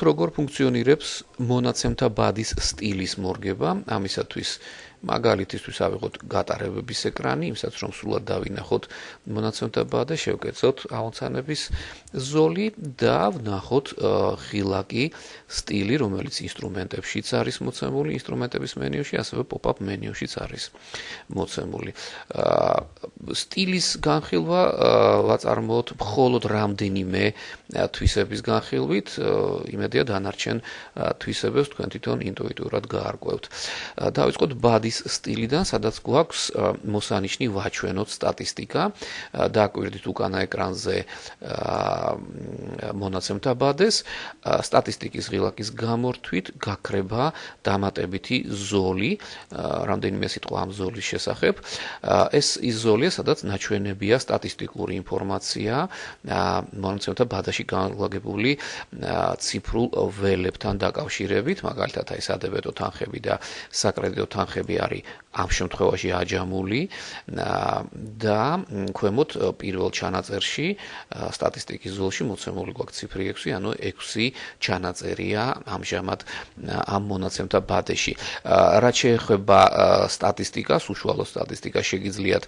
როგორ ფუნქციონირებს მონაცემთა ბადის სტილის მორგება, ამისათვის მაგალითისთვის ავიღოთ გატარებების ეკრანი, იმისათვის რომ სრულად დავინახოთ მონაცემთა ბადა, შევკეცოთ ამოცანების ზოლი და ვნახოთ ღილაკი სტილი, რომელიც ინსტრუმენტებშიც არის მოცემული, ინსტრუმენტების მენიუში, ასევე pop-up მენიუშიც არის მოცემული. სტილის განხილვა ვაწარმოოთ მხოლოდ რამდენიმე თვისების განხილვით, იმედია დანარჩენ თვისებებს თქვენ თვითონ ინტუიტიურად გაარკვევთ. დავიწყოთ ბადის სტილიდან, სადაც გვაქვს მოსანიშნი ვაჩვენოთ სტატისტიკა, დააკვირდით უკანა ეკრანზე მონაცემთა ბადეს, სტატისტიკის ღილაკის გამორთვით გაქრება დამატებითი ზოლი, რამდენიმე სიტყვა ამ ზოლის შესახებ. ეს ის ზოლია, სადაც ნაჩვენებია სტატისტიკური ინფორმაცია მონაცემთა ბადაში განლაგებული ციფრულ ველებთან დაკავშირებით, მაგალითად აი სადებედო თანხები და საკრედიტო თანხები არის ამ შემთხვევაში აჯამული და ქვემოთ პირველ ჩანაწერში სტატისტიკის ზოლში მოცემული გვაქვს ციფრი 6, ანუ 6 ჩანაწერია ამჟამად ამ მონაცემთა ბადეში. რაც შეეხება სტატისტიკას, უშუალო სტატისტიკას შეგიძლიათ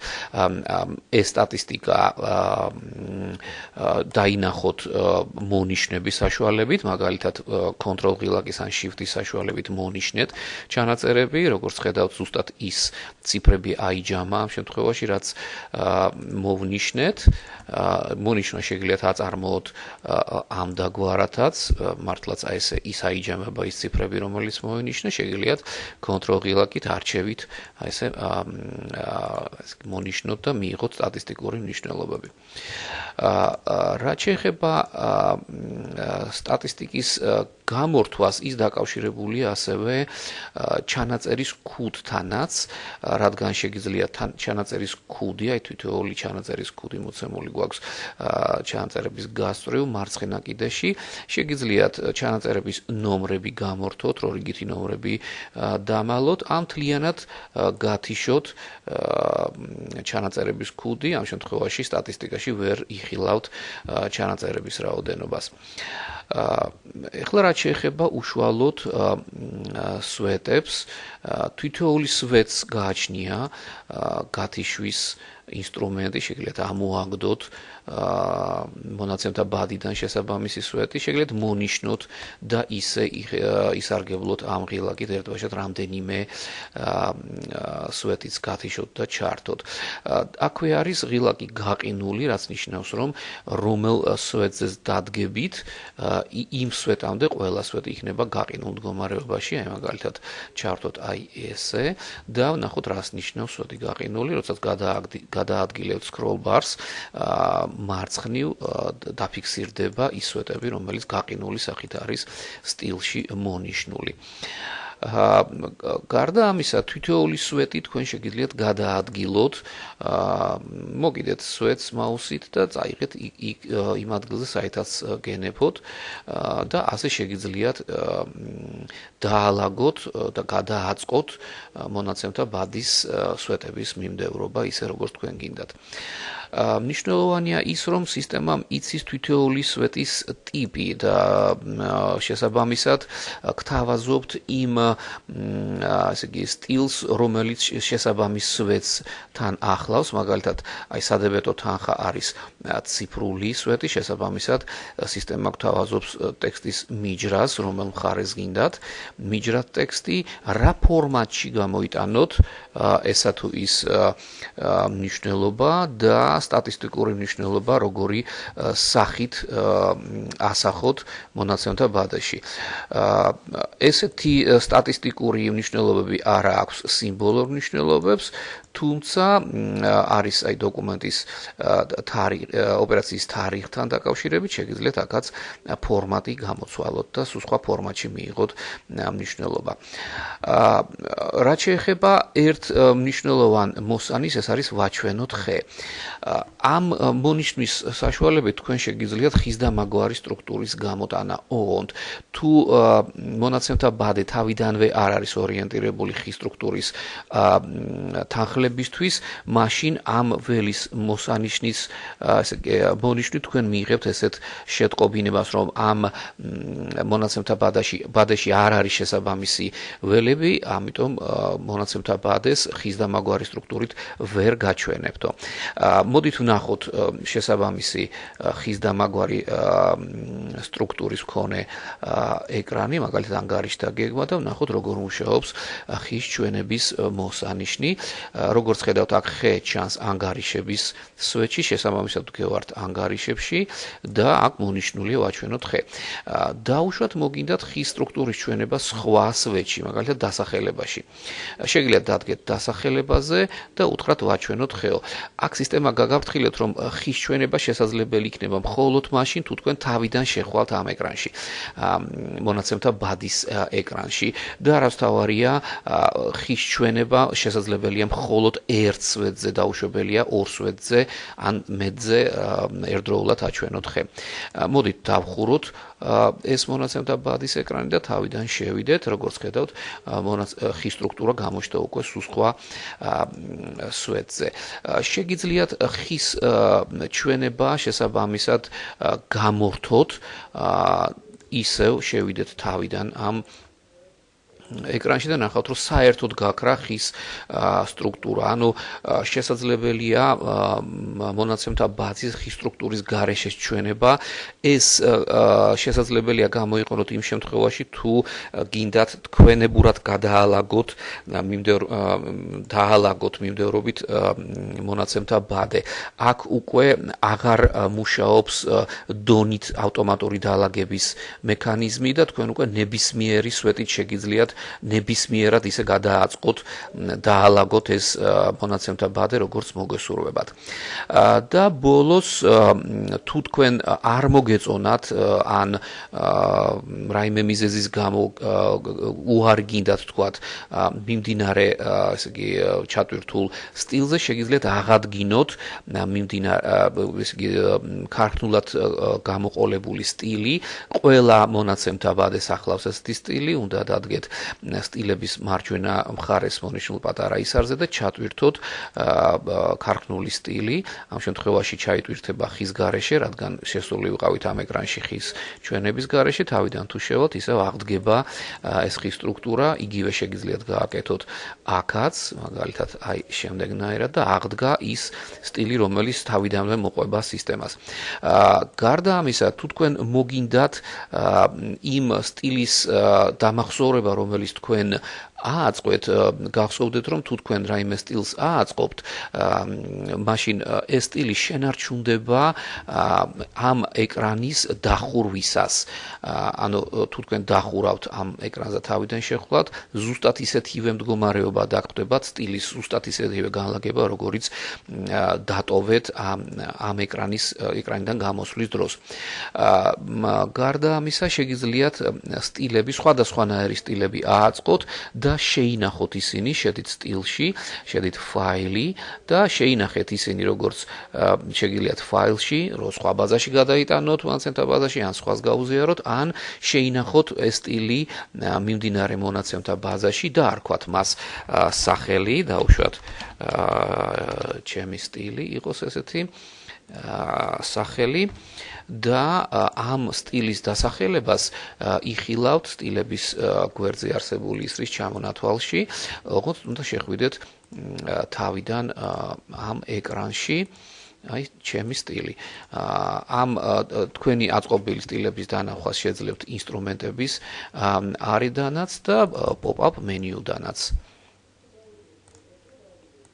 ეს სტატისტიკა დაინახოთ მონიშნების საშუალებით, მაგალითად control ღილაკის ან shift-ის საშუალებით მონიშნეთ ჩანაწერები, როგორც ხედავთ, ზუსტად ის ციფრები აიჯამა ამ შემთხვევაში, რაც მოვნიშნეთ. მონიშნა შეგიძლიათ აწარმოოთ ამდაგვარათაც, მართლაც აი ესე ის აიჯამება ის ციფრები, რომელიც მოვინიშნე, შეგიძლიათ control ღილაკით არჩევით აი ესე მონიშნოთ და მიიღოთ სტატისტიკური მნიშვნელობები. რაც შეეხება სტატისტიკის გამორთვას, ის დაკავშირებულია ასევე ჩანაწერის ქუდთანაც, რადგან შეგიძლიათ ჩანაწერის ქუდი, აი თითოეული ჩანაწერის ქუდი მოცემული გვაქვს ჩანაწერების გასწვრივ მარცხენა კიდეში, შეგიძლიათ ჩანაწერების ნომრები გამორთოთ, რიგითი ნომრები დამალოთ, ან მთლიანად გათიშოთ ჩანაწერების ქუდი, ამ შემთხვევაში სტატისტიკაში ვერ იხილავთ ჩანაწერების რაოდენობას. ეხლა რაც შეეხება უშუალოდ სვეტებს, თითოეული სვეტს გააჩნია გათიშვის ინსტრუმენტი, შეგიძლიათ ამოაგდოთ მონაცემთა ბადიდან შესაბამისი სვეტი, შეგიძლიათ მონიშნოთ და ისე ისარგებლოთ ამ ღილაკით, ერთბაშად რამდენიმე სვეტიც გათიშოთ და ჩართოთ. აქვე არის ღილაკი გაყინული, რაც ნიშნავს, რომ რომელ სვეტზე დადგებით, იმ სვეტამდე ყველა სვეტი იქნება გაყინულ მდგომარეობაში, აი მაგალითად ჩართოთ აი ესე და ვნახოთ რას ნიშნავს სვეტი გაყინული, როდესაც გადაადგილებთ scroll bars, მარცხნივ დაფიქსირდება ის სვეტები, რომელიც გაყინული სახით არის სტილში მონიშნული. გარდა ამისა, თითოეული სვეტი თქვენ შეგიძლიათ გადაადგილოთ, მოგიდეთ სვეტს მაუსით და წაიღეთ იმ ადგილზე, საიდანაც გენებოთ და ასე შეგიძლიათ დაალაგოთ და გადააწყოთ მონაცემთა ბადის სვეტების მიმდევრობა, ისე როგორც თქვენ გინდათ. მნიშვნელოვანია ის, რომ სისტემამ იცის თითოეული სვეტის ტიპი და შესაბამისად გთავაზობთ იმ ასე იგი სტილს, რომელიც შესაბამის სვეტსთან ახლავს, მაგალითად, აი სადებედო თანხა არის ციფრული სვეტი, შესაბამისად სისტემა გთავაზობს ტექსტის მიჯრას, რომელ მხარეს გინდათ მიჯრათ ტექსტი, რა ფორმატში გამოიტანოთ, ესა თუ ის მნიშვნელობა და სტატისტიკური მნიშვნელობა, როგორი სახით ასახოთ მონაცემთა ბადაში. ესეთი სტატისტიკური მნიშვნელობები არ აქვს სიმბოლურ მნიშვნელობებს, თუმცა არის აი დოკუმენტის ოპერაციის თარიღთან დაკავშირებით, შეგიძლიათ აქაც ფორმატი გამოცვალოთ და სხვა ფორმატში მიიღოთ მნიშვნელობა. რაც შეეხება ერთ მნიშვნელოვან მოსანის, ეს არის ვაჩვენოთ ხე. ამ მონიშნვის საშუალებით თქვენ შეგიძლიათ ხის და მაგვარი სტრუქტურის გამოტანა. ოღონდ თუ მონაცემთა ბადე თავიდან აქედანვე არ არის ორიენტირებული ხის სტრუქტურის თანხლებისთვის, მაშინ ამ ველის მოსანიშნის მონიშნით თქვენ მიიღებთ ესეთ შეტყობინებას, რომ ამ მონაცემთა ბადეში არ არის შესაბამისი ველები, ამიტომ მონაცემთა ბადეს ხის და მაგვარი სტრუქტურით ვერ გაჩვენებთო. მოდით ვნახოთ შესაბამისი ხის და მაგვარი სტრუქტურის მქონე ეკრანი, მაგალითად ანგარიშთა გეგმა და ვნახოთ როგორ მუშაობს ხის ჩვენების მოსანიშნი. როგორც ხედავთ, აქ ხე ჩანს ანგარიშების სვეტში, შესაბამისად ვგევართ ანგარიშებში და აქ მონიშნულია ვაჩვენოთ ხე. დაუშვათ მოგინდათ ხის სტრუქტურის ჩვენება სხვა სვეტში, მაგალითად დასახელებაში. შეგიძლიათ დადგეთ დასახელებაზე და უთხრათ ვაჩვენოთ ხეო. აქ სისტემა გაგაფრთხილეთ, რომ ხის ჩვენება შესაძლებელი იქნება მხოლოდ მაშინ, თუ თქვენ თავიდან შეხვალთ ამ ეკრანში, მონაცემთა ბადის ეკრანში და არავითარია ხის ჩვენება შესაძლებელია მხოლოდ ერთ სვეტზე, დაუშვებელია ორ სვეტზე ან მეტზე ერთდროულად აჩვენოთ ხე. მოდით დავხუროთ ეს მონაცემთა ბადის ეკრანი და თავიდან შევიდეთ, როგორც ხედავთ, ხის სტრუქტურა გამოჩნდა უკვე სულ სხვა სვეტზე. შეგიძლიათ ხის ჩვენება შესაბამისად გამორთოთ, ისევ შევიდეთ თავიდან ამ ეკრანში და ნახავთ, რომ საერთოდ გაქრა ხის სტრუქტურა. ანუ შესაძლებელია მონაცემთა ბაზის ხის სტრუქტურის გარეშე ჩვენება. ეს შესაძლებელია გამოიყენოთ იმ შემთხვევაში, თუ გინდათ თქვენებურად დაალაგოთ მიმდევრობით მონაცემთა ბადე. აქ უკვე აღარ მუშაობს დონით ავტომატური დაალაგების მექანიზმი და თქვენ უკვე ნებისმიერი სვეტით შეგიძლიათ ნებისმიერად ისე გადააწყოთ, დაალაგოთ ეს მონაცემთა ბადე, როგორც მოგესურვებათ. და ბოლოს თუ თქვენ არ მოგეწონათ ან რაიმე მიზეზის გამო უარი გინდათ თქვათ მიმდინარე, ესე იგი, ჩატვირთულ სტილზე, შეგიძლიათ აღადგინოთ ესე იგი, ქარხნულად გამოყოლებული სტილი. ყველა მონაცემთა ბადეს ახლავს ესეთი სტილი, უნდა დადგეთ სტილების მარჯვენა მხარეს მონიშნულ პატარა ისარზე და ჩატვირთოთ ქარხნული სტილი. ამ შემთხვევაში ჩაიტვირთება ხის გარეშე, რადგან შესული ვიყავით ამ ეკრანში ხის ჩვენების გარეშე, თავიდან თუ შევალთ, ისევ აღდგება ეს ხის სტრუქტურა, იგივე შეგიძლიათ გააკეთოთ აქაც, მაგალითად, აი შემდეგნაირად და აღდგა ის სტილი, რომელიც თავიდანვე მოყვება სისტემას. გარდა ამისა, თუ თქვენ მოგინდათ იმ სტილის დამახსოვრება, რომელიც თქვენ ააწყეთ, გახსოვდეთ, რომ თუ თქვენ რაიმე სტილს ააწყობთ, მაშინ ეს სტილი შენარჩუნდება ამ ეკრანის დახურვისას. ანუ თუ თქვენ დახურავთ ამ ეკრანზე თავიდან შეხვლათ, ზუსტად ისეთივე მდგომარეობა დაგხვდებათ, სტილის ზუსტად ისეთივე განლაგება, როგორიც დატოვეთ ამ ეკრანიდან გამოსვლის დროს. გარდა ამისა, შეგიძლიათ სტილები, სხვადასხვანაირი სტილები ააწყოთ და შეინახოთ ისინი, შედით სტილში, შედით ფაილი და შეინახეთ ისინი, როგორც შეგიძლიათ ფაილში, რო სხვა ბაზაში გადაიტანოთ, მონაცემთა ბაზაში, ან სხვას გაუზიაროთ, ან შეინახოთ ეს სტილი მიმდინარე მონაცემთა ბაზაში და არქვათ მას სახელი, დაუშვათ ჩემი სტილი იყოს ესეთი სახელი და ამ სტილის დასახელებას იხილავთ სტილების გვერდზე არსებული ისრის ჩამონათვალში, როგორც უნდა შეხვიდეთ თავიდან ამ ეკრანში. აი ჩემი სტილი. ამ თქვენი აწყობილი სტილების დანახვას შეძლებთ ინსტრუმენტების არიდანაც და pop-up menu-დანაც.